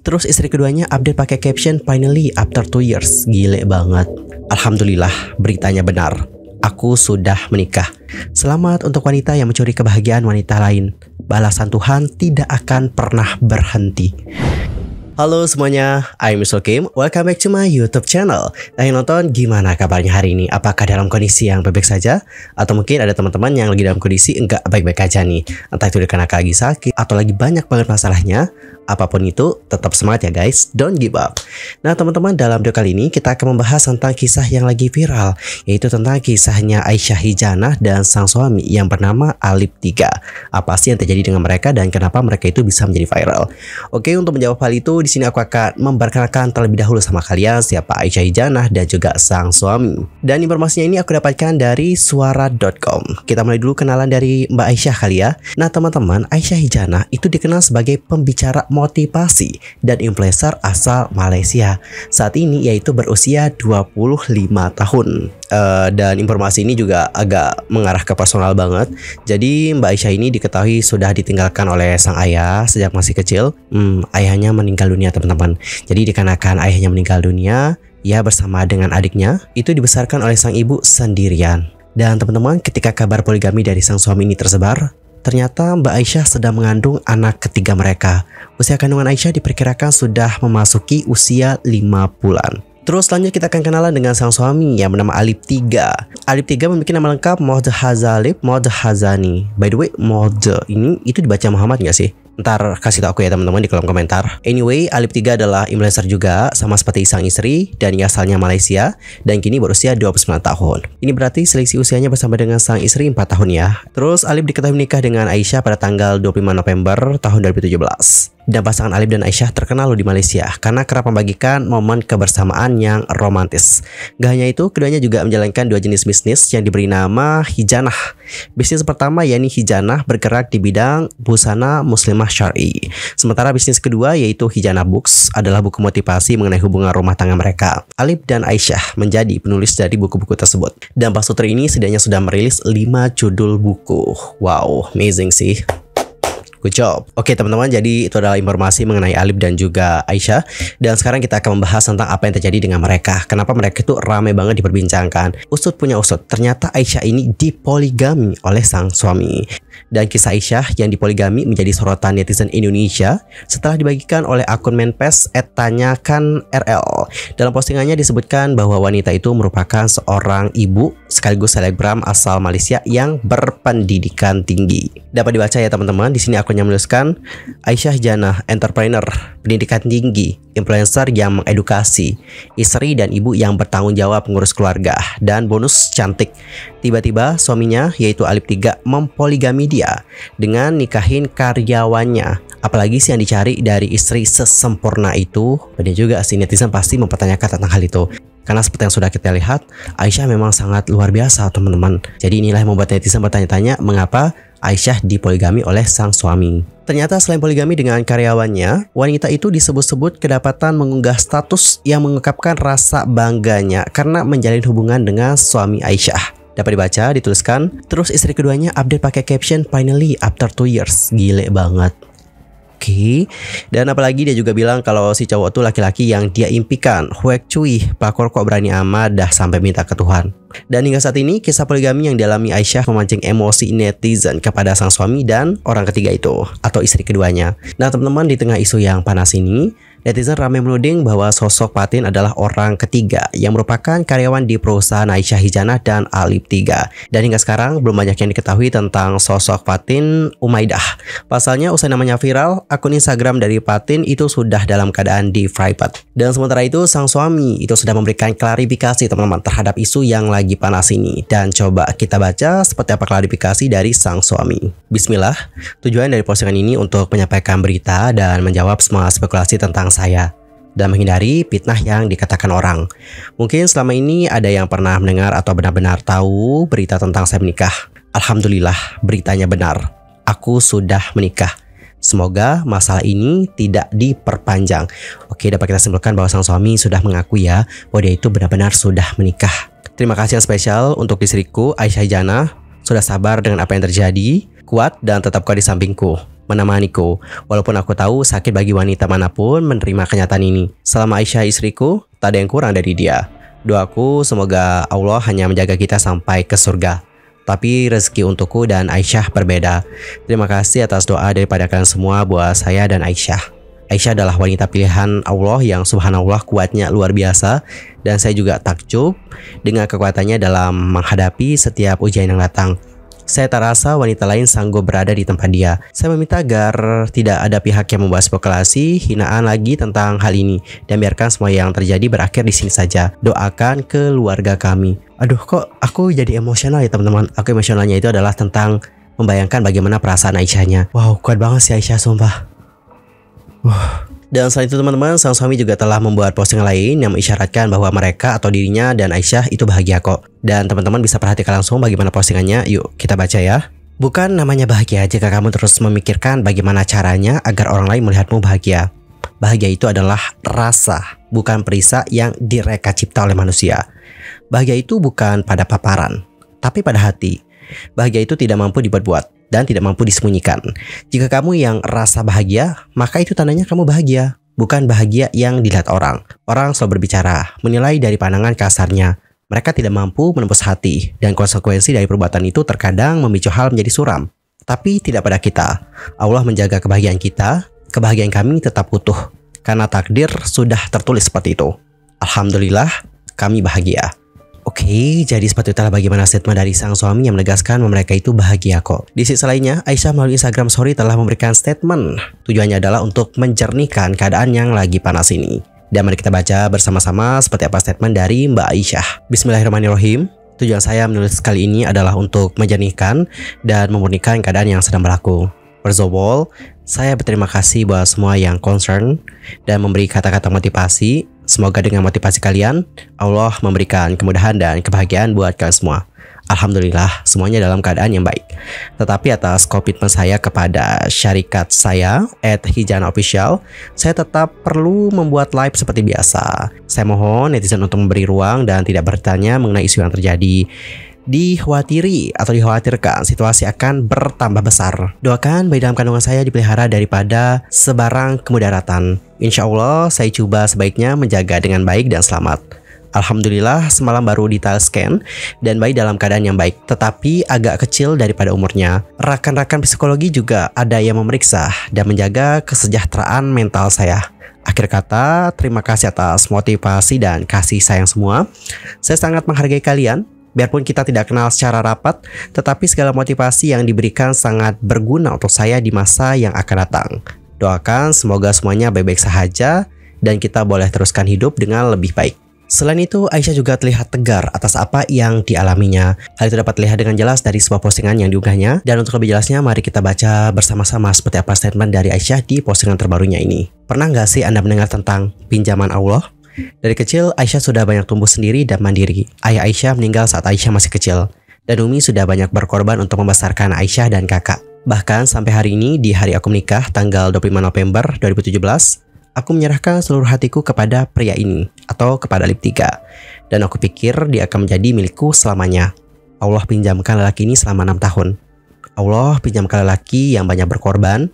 Terus istri keduanya update pakai caption finally after 2 years. Gile banget. Alhamdulillah, beritanya benar. Aku sudah menikah. Selamat untuk wanita yang mencuri kebahagiaan wanita lain. Balasan Tuhan tidak akan pernah berhenti. Halo semuanya, I'm Mr. Kim. Welcome back to my YouTube channel. Nah, yang nonton, gimana kabarnya hari ini? Apakah dalam kondisi yang baik-baik saja? Atau mungkin ada teman-teman yang lagi dalam kondisi enggak baik-baik aja nih? Entah itu karena lagi sakit atau lagi banyak banget masalahnya. Apapun itu, tetap semangat ya guys, don't give up. Nah teman-teman, dalam video kali ini kita akan membahas tentang kisah yang lagi viral, yaitu tentang kisahnya Aisyah Hijanah dan sang suami yang bernama Alip 3. Apa sih yang terjadi dengan mereka dan kenapa mereka itu bisa menjadi viral? Oke, untuk menjawab hal itu, di sini aku akan memperkenalkan terlebih dahulu sama kalian siapa Aisyah Hijanah dan juga sang suami. Dan informasinya ini aku dapatkan dari suara.com. Kita mulai dulu kenalan dari Mbak Aisyah kali ya. Nah teman-teman, Aisyah Hijanah itu dikenal sebagai pembicara motivasi dan influencer asal Malaysia. Saat ini yaitu berusia 25 tahun. Dan informasi ini juga agak mengarah ke personal banget. Jadi Mbak Aisyah ini diketahui sudah ditinggalkan oleh sang ayah sejak masih kecil. Ayahnya meninggal dunia teman-teman. Jadi dikarenakan ayahnya meninggal dunia, ia bersama dengan adiknya itu dibesarkan oleh sang ibu sendirian. Dan teman-teman, ketika kabar poligami dari sang suami ini tersebar, ternyata Mbak Aisyah sedang mengandung anak ketiga mereka. Usia kandungan Aisyah diperkirakan sudah memasuki usia 5 bulan. Terus lanjut kita akan kenalan dengan sang suami yang bernama Alip 3. Alip 3 memiliki nama lengkap Modhazalip Modhazani. By the way, Modh ini itu dibaca Muhammad nggak sih? Ntar kasih tau aku ya teman-teman di kolom komentar. Anyway, Alip 3 adalah influencer juga, sama seperti sang istri, dan ia asalnya Malaysia, dan kini berusia 29 tahun. Ini berarti selisih usianya bersama dengan sang istri 4 tahun ya. Terus Alip diketahui menikah dengan Aisyah pada tanggal 25 November tahun 2017. Dan pasangan Alip dan Aisyah terkenal di Malaysia karena kerap membagikan momen kebersamaan yang romantis. Gak hanya itu, keduanya juga menjalankan 2 jenis bisnis yang diberi nama Hijanah. Bisnis pertama yakni Hijanah bergerak di bidang busana muslimah syar'i. Sementara bisnis kedua yaitu Hijanah Books adalah buku motivasi mengenai hubungan rumah tangga mereka. Alip dan Aisyah menjadi penulis dari buku-buku tersebut. Dan Pak Sutri ini setidaknya sudah merilis 5 judul buku. Wow, amazing sih. Good job. Oke teman-teman, jadi itu adalah informasi mengenai Alip dan juga Aisyah. Dan sekarang kita akan membahas tentang apa yang terjadi dengan mereka. Kenapa mereka itu ramai banget diperbincangkan. Usut punya usut, ternyata Aisyah ini dipoligami oleh sang suami. Dan kisah Aisyah yang dipoligami menjadi sorotan netizen Indonesia setelah dibagikan oleh akun Menpes @tanyakanrl. Dalam postingannya disebutkan bahwa wanita itu merupakan seorang ibu sekaligus selebgram asal Malaysia yang berpendidikan tinggi. Dapat dibaca ya teman-teman, di sini akunnya menuliskan Aisyah Hijanah, entrepreneur, pendidikan tinggi, influencer yang mengedukasi, istri dan ibu yang bertanggung jawab mengurus keluarga, dan bonus cantik. Tiba-tiba suaminya yaitu Alip 3 mempoligami dia dengan nikahin karyawannya. Apalagi sih yang dicari dari istri sesempurna itu? Dan juga si netizen pasti mempertanyakan tentang hal itu. Karena seperti yang sudah kita lihat, Aisyah memang sangat luar biasa teman-teman. Jadi inilah yang membuat netizen bertanya-tanya mengapa Aisyah dipoligami oleh sang suami. Ternyata selain poligami dengan karyawannya, wanita itu disebut-sebut kedapatan mengunggah status yang mengungkapkan rasa bangganya karena menjalin hubungan dengan suami Aisyah. Dapat dibaca, dituliskan, terus istri keduanya update pakai caption finally after 2 years. Gile banget. Oke. Dan apalagi dia juga bilang kalau si cowok tuh laki-laki yang dia impikan. Huek cuy, pakor kok berani amat dah sampai minta ke Tuhan. Dan hingga saat ini kisah poligami yang dialami Aisyah memancing emosi netizen kepada sang suami dan orang ketiga itu atau istri keduanya. Nah teman-teman, di tengah isu yang panas ini, netizen ramai menuding bahwa sosok Fatin adalah orang ketiga yang merupakan karyawan di perusahaan Aisyah Hijanah dan Alip 3. Dan hingga sekarang belum banyak yang diketahui tentang sosok Fatin Umaidah. Pasalnya usai namanya viral, akun Instagram dari Fatin itu sudah dalam keadaan di private. Dan sementara itu sang suami itu sudah memberikan klarifikasi teman-teman terhadap isu yang lagi panas ini. Dan coba kita baca seperti apa klarifikasi dari sang suami. Bismillah, tujuan dari postingan ini untuk menyampaikan berita dan menjawab semua spekulasi tentang saya dan menghindari fitnah yang dikatakan orang. Mungkin selama ini ada yang pernah mendengar atau benar-benar tahu berita tentang saya menikah. Alhamdulillah, beritanya benar. Aku sudah menikah. Semoga masalah ini tidak diperpanjang. Oke, dapat kita simpulkan bahwa sang suami sudah mengakui ya bahwa dia itu benar-benar sudah menikah. Terima kasih yang spesial untuk istriku Aisyah Hijanah. Sudah sabar dengan apa yang terjadi, kuat dan tetap kuat di sampingku. menemaniku. Walaupun aku tahu sakit bagi wanita manapun menerima kenyataan ini. Selama Aisyah istriku, tak ada yang kurang dari dia. Doaku semoga Allah hanya menjaga kita sampai ke surga. Tapi rezeki untukku dan Aisyah berbeda. Terima kasih atas doa daripada kalian semua buat saya dan Aisyah. Aisyah adalah wanita pilihan Allah yang subhanallah kuatnya luar biasa. Dan saya juga takjub dengan kekuatannya dalam menghadapi setiap ujian yang datang. Saya tak rasa wanita lain sanggup berada di tempat dia. Saya meminta agar tidak ada pihak yang membuat spekulasi, hinaan lagi tentang hal ini. Dan biarkan semua yang terjadi berakhir di sini saja. Doakan keluarga kami. Aduh, kok aku jadi emosional ya teman-teman. Aku emosionalnya itu adalah tentang membayangkan bagaimana perasaan Aisyahnya. Wow, kuat banget sih Aisyah, sumpah. Dan selain itu teman-teman, sang suami juga telah membuat postingan lain yang mengisyaratkan bahwa mereka atau dirinya dan Aisyah itu bahagia kok. Dan teman-teman bisa perhatikan langsung bagaimana postingannya. Yuk kita baca ya. Bukan namanya bahagia jika kamu terus memikirkan bagaimana caranya agar orang lain melihatmu bahagia. Bahagia itu adalah rasa, bukan perisa yang direka cipta oleh manusia. Bahagia itu bukan pada paparan, tapi pada hati. Bahagia itu tidak mampu dibuat-buat dan tidak mampu disembunyikan. Jika kamu yang rasa bahagia, maka itu tandanya kamu bahagia. Bukan bahagia yang dilihat orang. Orang selalu berbicara, menilai dari pandangan kasarnya. Mereka tidak mampu menembus hati, dan konsekuensi dari perbuatan itu terkadang memicu hal menjadi suram. Tapi tidak pada kita. Allah menjaga kebahagiaan kita, kebahagiaan kami tetap utuh. Karena takdir sudah tertulis seperti itu. Alhamdulillah, kami bahagia. Oke, jadi seperti itulah bagaimana statement dari sang suami yang menegaskan bahwa mereka itu bahagia kok. Di sisi lainnya, Aisyah melalui Instagram Story telah memberikan statement. Tujuannya adalah untuk menjernihkan keadaan yang lagi panas ini. Dan mari kita baca bersama-sama seperti apa statement dari Mbak Aisyah. Bismillahirrahmanirrahim. Tujuan saya menulis kali ini adalah untuk menjernihkan dan memurnikan keadaan yang sedang berlaku. First of all, saya berterima kasih buat semua yang concern dan memberi kata-kata motivasi. Semoga dengan motivasi kalian, Allah memberikan kemudahan dan kebahagiaan buat kalian semua. Alhamdulillah, semuanya dalam keadaan yang baik. Tetapi atas komitmen saya kepada syarikat saya, @hijana_official, saya tetap perlu membuat live seperti biasa. Saya mohon netizen untuk memberi ruang dan tidak bertanya mengenai isu yang terjadi. Dikhawatirkan situasi akan bertambah besar. Doakan bayi dalam kandungan saya dipelihara daripada sebarang kemudaratan. Insya Allah saya coba sebaiknya menjaga dengan baik dan selamat. Alhamdulillah semalam baru detail scan dan bayi dalam keadaan yang baik, tetapi agak kecil daripada umurnya. Rekan-rekan psikologi juga ada yang memeriksa dan menjaga kesejahteraan mental saya. Akhir kata, terima kasih atas motivasi dan kasih sayang semua. Saya sangat menghargai kalian. Biarpun kita tidak kenal secara rapat, tetapi segala motivasi yang diberikan sangat berguna untuk saya di masa yang akan datang. Doakan semoga semuanya baik-baik saja dan kita boleh teruskan hidup dengan lebih baik. Selain itu, Aisyah juga terlihat tegar atas apa yang dialaminya. Hal itu dapat terlihat dengan jelas dari sebuah postingan yang diunggahnya. Dan untuk lebih jelasnya, mari kita baca bersama-sama seperti apa statement dari Aisyah di postingan terbarunya ini. Pernah nggak sih Anda mendengar tentang pinjaman Allah? Dari kecil, Aisyah sudah banyak tumbuh sendiri dan mandiri. Ayah Aisyah meninggal saat Aisyah masih kecil. Dan Umi sudah banyak berkorban untuk membesarkan Aisyah dan kakak. Bahkan sampai hari ini, di hari aku menikah, tanggal 25 November 2017, aku menyerahkan seluruh hatiku kepada pria ini, atau kepada Lip 3. Dan aku pikir dia akan menjadi milikku selamanya. Allah pinjamkan lelaki ini selama 6 tahun. Allah pinjamkan lelaki yang banyak berkorban,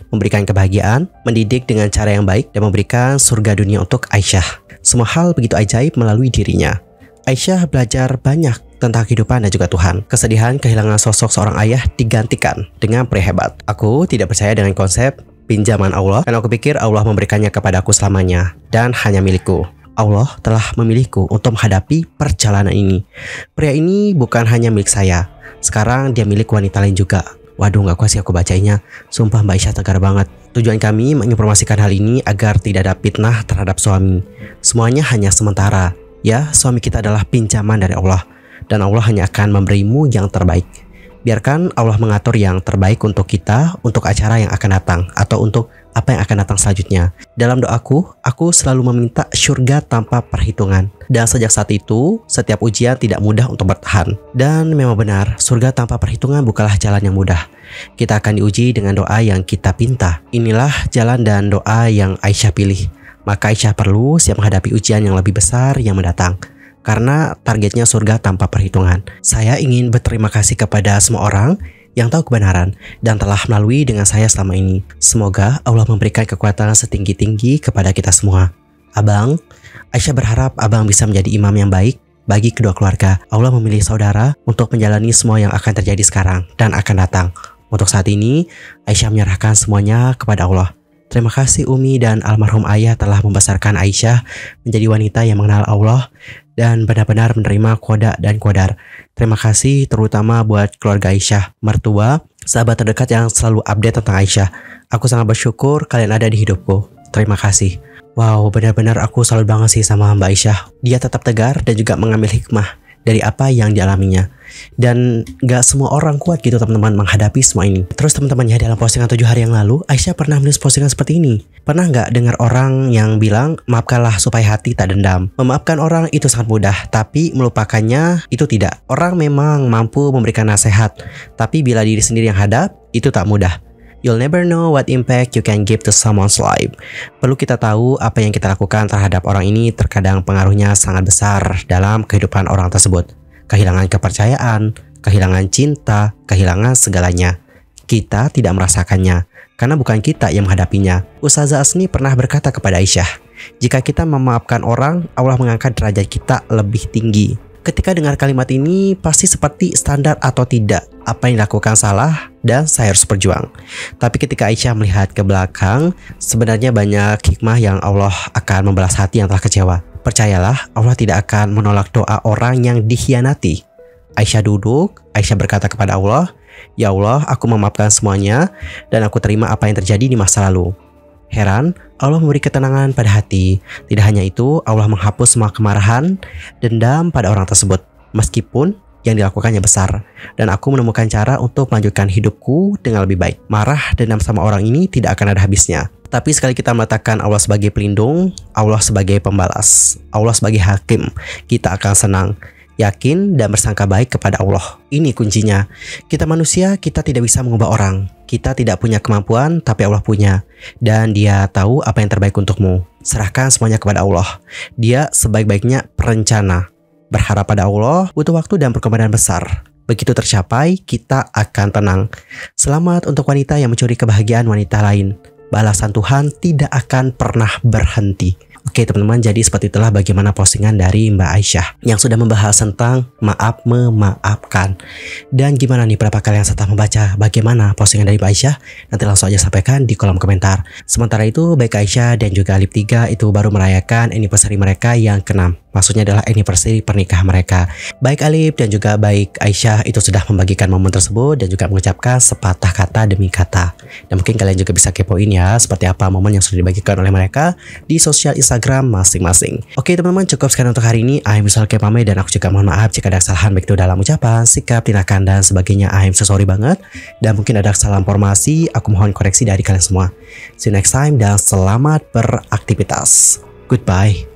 memberikan kebahagiaan, mendidik dengan cara yang baik, dan memberikan surga dunia untuk Aisyah. Semua hal begitu ajaib melalui dirinya. Aisyah belajar banyak tentang kehidupan dan juga Tuhan. Kesedihan kehilangan sosok seorang ayah digantikan dengan pria hebat. Aku tidak percaya dengan konsep pinjaman Allah, karena aku pikir Allah memberikannya kepadaku selamanya dan hanya milikku. Allah telah memilihku untuk menghadapi perjalanan ini. Pria ini bukan hanya milik saya, sekarang dia milik wanita lain juga. Waduh, gak kuat sih aku bacanya. Sumpah Mbak Aisyah tegar banget. Tujuan kami menginformasikan hal ini agar tidak ada fitnah terhadap suami. Semuanya hanya sementara. Ya, suami kita adalah pinjaman dari Allah. Dan Allah hanya akan memberimu yang terbaik. Biarkan Allah mengatur yang terbaik untuk kita, untuk acara yang akan datang, atau untuk apa yang akan datang selanjutnya. Dalam doaku, aku selalu meminta surga tanpa perhitungan. Dan sejak saat itu, setiap ujian tidak mudah untuk bertahan. Dan memang benar, surga tanpa perhitungan bukanlah jalan yang mudah. Kita akan diuji dengan doa yang kita pinta. Inilah jalan dan doa yang Aisyah pilih. Maka Aisyah perlu siap menghadapi ujian yang lebih besar yang mendatang. Karena targetnya surga tanpa perhitungan. Saya ingin berterima kasih kepada semua orang yang tahu kebenaran dan telah melalui dengan saya selama ini. Semoga Allah memberikan kekuatan setinggi-tinggi kepada kita semua. Abang, Aisyah berharap abang bisa menjadi imam yang baik bagi kedua keluarga. Allah memilih saudara untuk menjalani semua yang akan terjadi sekarang dan akan datang. Untuk saat ini, Aisyah menyerahkan semuanya kepada Allah. Terima kasih Umi dan almarhum ayah telah membesarkan Aisyah menjadi wanita yang mengenal Allah dan benar-benar menerima qada dan qadar. Terima kasih terutama buat keluarga Aisyah, mertua, sahabat terdekat yang selalu update tentang Aisyah. Aku sangat bersyukur kalian ada di hidupku. Terima kasih. Wow, benar-benar aku salut banget sih sama Mbak Aisyah. Dia tetap tegar dan juga mengambil hikmah dari apa yang dialaminya. Dan gak semua orang kuat gitu teman-teman menghadapi semua ini. Terus teman-teman ya, dalam postingan 7 hari yang lalu, Aisyah pernah menulis postingan seperti ini. Pernah gak dengar orang yang bilang, maafkanlah supaya hati tak dendam. Memaafkan orang itu sangat mudah, tapi melupakannya itu tidak. Orang memang mampu memberikan nasihat, tapi bila diri sendiri yang hadap, itu tak mudah. You'll never know what impact you can give to someone's life. Perlu kita tahu apa yang kita lakukan terhadap orang ini terkadang pengaruhnya sangat besar dalam kehidupan orang tersebut. Kehilangan kepercayaan, kehilangan cinta, kehilangan segalanya. Kita tidak merasakannya, karena bukan kita yang menghadapinya. Ustazah Asni pernah berkata kepada Aisyah, jika kita memaafkan orang, Allah mengangkat derajat kita lebih tinggi. Ketika dengar kalimat ini, pasti seperti standar atau tidak. Apa yang dilakukan salah dan saya harus berjuang. Tapi ketika Aisyah melihat ke belakang, sebenarnya banyak hikmah yang Allah akan membalas hati yang telah kecewa. Percayalah, Allah tidak akan menolak doa orang yang dikhianati. Aisyah duduk, Aisyah berkata kepada Allah, ya Allah, aku memaafkan semuanya dan aku terima apa yang terjadi di masa lalu. Heran, Allah memberi ketenangan pada hati. Tidak hanya itu, Allah menghapus semua kemarahan, dendam pada orang tersebut. Meskipun yang dilakukannya besar. Dan aku menemukan cara untuk melanjutkan hidupku dengan lebih baik. Marah, dendam sama orang ini tidak akan ada habisnya. Tapi sekali kita meletakkan Allah sebagai pelindung, Allah sebagai pembalas, Allah sebagai hakim, kita akan senang, yakin dan bersangka baik kepada Allah. Ini kuncinya. Kita manusia, kita tidak bisa mengubah orang. Kita tidak punya kemampuan, tapi Allah punya. Dan Dia tahu apa yang terbaik untukmu. Serahkan semuanya kepada Allah. Dia sebaik-baiknya perencana. Berharap pada Allah, butuh waktu dan perkembangan besar. Begitu tercapai, kita akan tenang. Selamat untuk wanita yang mencuri kebahagiaan wanita lain. Balasan Tuhan tidak akan pernah berhenti. Oke teman-teman, jadi seperti itulah bagaimana postingan dari Mbak Aisyah yang sudah membahas tentang maaf memaafkan. Dan gimana nih pendapat kalian setelah membaca bagaimana postingan dari Mbak Aisyah? Nanti langsung aja sampaikan di kolom komentar. Sementara itu, baik Aisyah dan juga Alif 3 itu baru merayakan anniversary mereka yang ke-6. Maksudnya adalah anniversary pernikahan mereka. Baik Alif dan juga baik Aisyah itu sudah membagikan momen tersebut dan juga mengucapkan sepatah kata demi kata. Dan mungkin kalian juga bisa kepoin ya seperti apa momen yang sudah dibagikan oleh mereka di sosial Instagram masing-masing. Oke teman-teman, cukup sekian untuk hari ini. I'm Misal Kepame dan aku juga mohon maaf jika ada kesalahan baik itu dalam ucapan, sikap, tindakan dan sebagainya. I'm so sorry banget. Dan mungkin ada kesalahan formasi, aku mohon koreksi dari kalian semua. See you next time dan selamat beraktivitas. Goodbye.